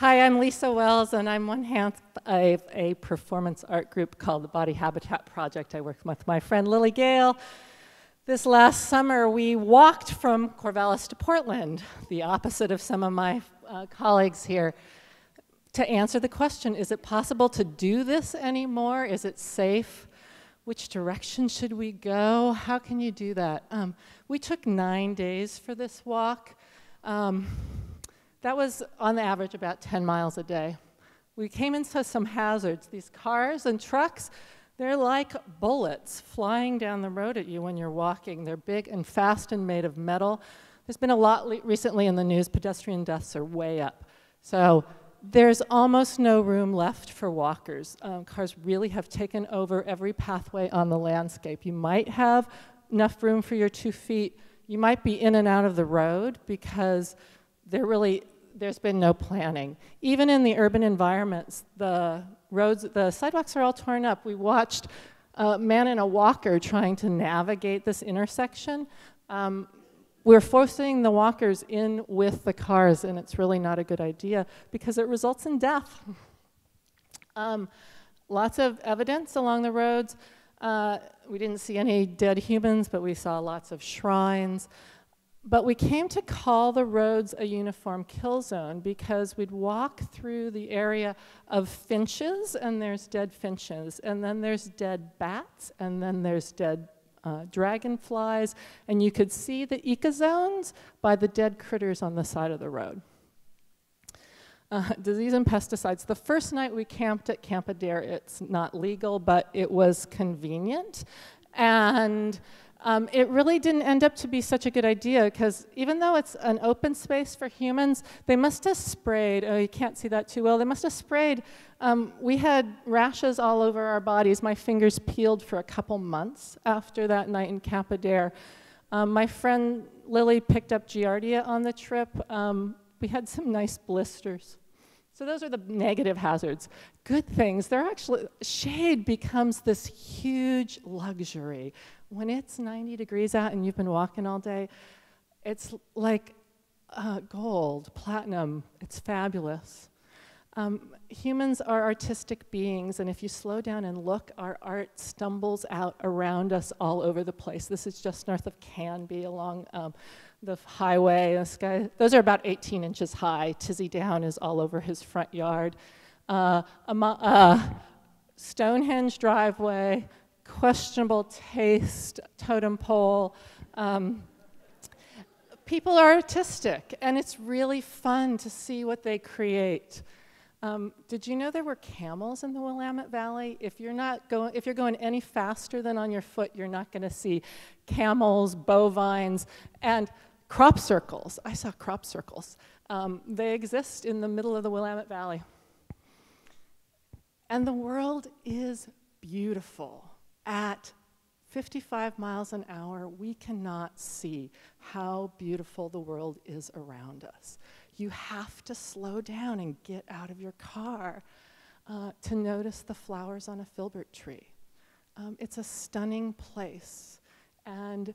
Hi, I'm Lisa Wells, and I'm one half of a performance art group called the Body Habitat Project. I work with my friend Lily Gale. This last summer, we walked from Corvallis to Portland, the opposite of some of my colleagues here, to answer the question, is it possible to do this anymore? Is it safe? Which direction should we go? How can you do that? We took 9 days for this walk. That was, on the average, about 10 miles a day. We came into some hazards. These cars and trucks, they're like bullets flying down the road at you when you're walking. They're big and fast and made of metal. There's been a lot recently in the news. Pedestrian deaths are way up. So there's almost no room left for walkers. Cars really have taken over every pathway on the landscape. You might have enough room for your 2 feet. You might be in and out of the road because there's been no planning. Even in the urban environments, the sidewalks are all torn up. We watched a man in a walker trying to navigate this intersection. We're forcing the walkers in with the cars, and it's really not a good idea because it results in death. Lots of evidence along the roads. We didn't see any dead humans, but we saw lots of shrines. But we came to call the roads a uniform kill zone because we'd walk through the area of finches, and there's dead finches, and then there's dead bats, and then there's dead dragonflies, and you could see the ecozones by the dead critters on the side of the road. Disease and pesticides. The first night we camped at Camp Adair, it's not legal, but it was convenient, and it really didn't end up to be such a good idea because even though it's an open space for humans, they must have sprayed, oh, you can't see that too well, they must have sprayed. We had rashes all over our bodies. My fingers peeled for a couple months after that night in Camp Adair. My friend Lily picked up Giardia on the trip. We had some nice blisters. So those are the negative hazards. Good things, they're actually, shade becomes this huge luxury. When it's 90 degrees out and you've been walking all day, it's like gold, platinum, it's fabulous. Humans are artistic beings, and if you slow down and look, our art stumbles out around us all over the place. This is just north of Canby along the highway. The sky, those are about 18 inches high. Tizzy Down is all over his front yard. Stonehenge driveway, questionable taste, totem pole. People are artistic, and it's really fun to see what they create. Did you know there were camels in the Willamette Valley? If you're going any faster than on your foot, you're not going to see camels, bovines, and crop circles. I saw crop circles. They exist in the middle of the Willamette Valley. And the world is beautiful. At 55 miles an hour, we cannot see how beautiful the world is around us. You have to slow down and get out of your car to notice the flowers on a filbert tree. It's a stunning place, and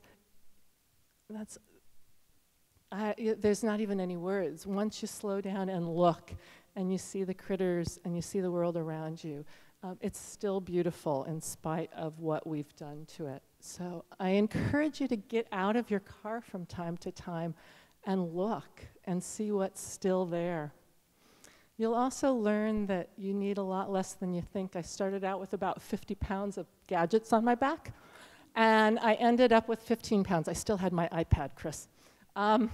there's not even any words. Once you slow down and look, and you see the critters, and you see the world around you, it's still beautiful in spite of what we've done to it. So I encourage you to get out of your car from time to time and look and see what's still there. You'll also learn that you need a lot less than you think. I started out with about 50 pounds of gadgets on my back, and I ended up with 15 pounds. I still had my iPad, Chris. The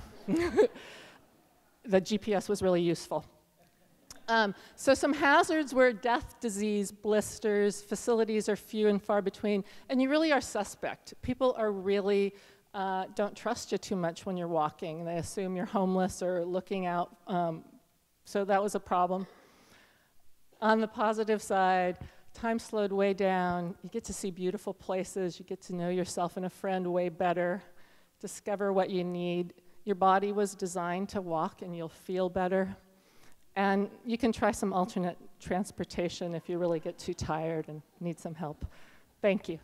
GPS was really useful. So some hazards were death, disease, blisters, facilities are few and far between, and you really are suspect. People are really, don't trust you too much when you're walking. They assume you're homeless or looking out, so that was a problem. On the positive side, time slowed way down. You get to see beautiful places. You get to know yourself and a friend way better, discover what you need. Your body was designed to walk and you'll feel better. And you can try some alternate transportation if you really get too tired and need some help. Thank you.